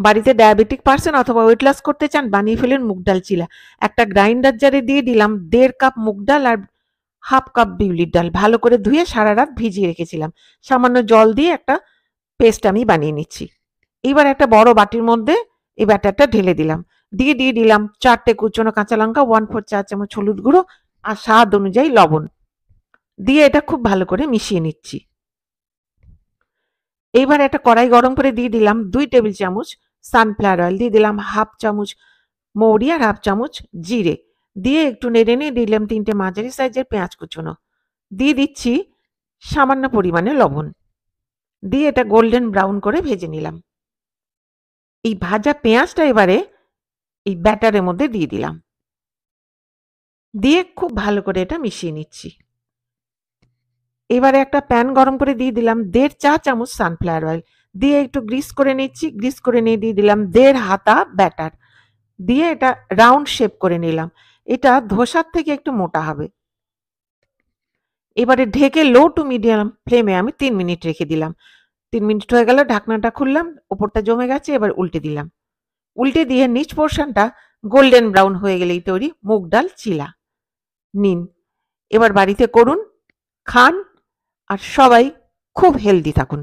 বাড়িতে diabetic person অথবা weight loss করতে চান, বানিয়ে ফেলুন মুগ ডাল চিলা। একটা গ্রাইন্ডার জারে দিয়ে দিলাম 1.5 কাপ মুগ ডাল আর 1/2 কাপ বিউলির ডাল। ভালো করে ধুয়ে সারা রাত ভিজিয়ে রেখেছিলাম। সামান্য জল দিয়ে একটা পেস্ট আমি বানিয়ে নিচ্ছি। এবার একটা বড় বাটির মধ্যে এই ব্যাটারটা ঢেলে দিলাম। দিয়ে দিলাম 4টে কুচনো কাঁচা লঙ্কা, 1/4 চা চামচ হলুদ গুঁড়ো আর স্বাদ অনুযায়ী লবণ। দিয়ে এটা খুব ভালো করে মিশিয়ে নিচ্ছি। এইবার একটা কড়াই গরম করে দিয়ে দিলাম 2 টেবিল চামচ সানফ্লাওয়ার অয়েল, দিয়ে দিলাম 1/2 চামচ মৌরি আর 1/2 চামচ জিরে। দিয়ে একটু নেড়ে নিয়ে দিলাম 3টে মাঝারি সাইজের পেঁয়াজ কুচনো। দিয়ে দিচ্ছি সামান্য পরিমাণে লবণ। দিয়ে এটা গোল্ডেন ব্রাউন করে ভেজে নিলাম। এই ভাজা পেঁয়াজটা এবারে এই ব্যাটারের মধ্যে দিয়ে দিলাম। দিয়ে খুব ভালো করে এটা মিশিয়ে নিচ্ছি। এবারে একটা প্যান গরম করে দিয়ে দিলাম 1.5 চা চামচ সানফ্লাওয়ার অয়েল। দিয়ে একটু গ্রিস করে নিচ্ছি। গ্রিস করে নিয়ে দিয়ে দিলাম 1.5 হাতা ব্যাটার। দিয়ে এটা রাউন্ড শেপ করে নিলাম। এটা ধোসার থেকে একটু মোটা হবে। এবারে ঢেকে লো টু মিডিয়াম ফ্লেমে আমি 3 মিনিট রেখে দিলাম। 3 মিনিট হয়ে গেল, ঢাকনাটা খুললাম, ওপরটা জমে গেছে, এবার উল্টে দিলাম। উল্টে দিয়ে নিচ পোর্শনটা গোল্ডেন ব্রাউন হয়ে গেলেই তৈরি মুগ ডাল চিলা। নিন, এবার বাড়িতে করুন, খান আর সবাই খুব হেলদি থাকুন।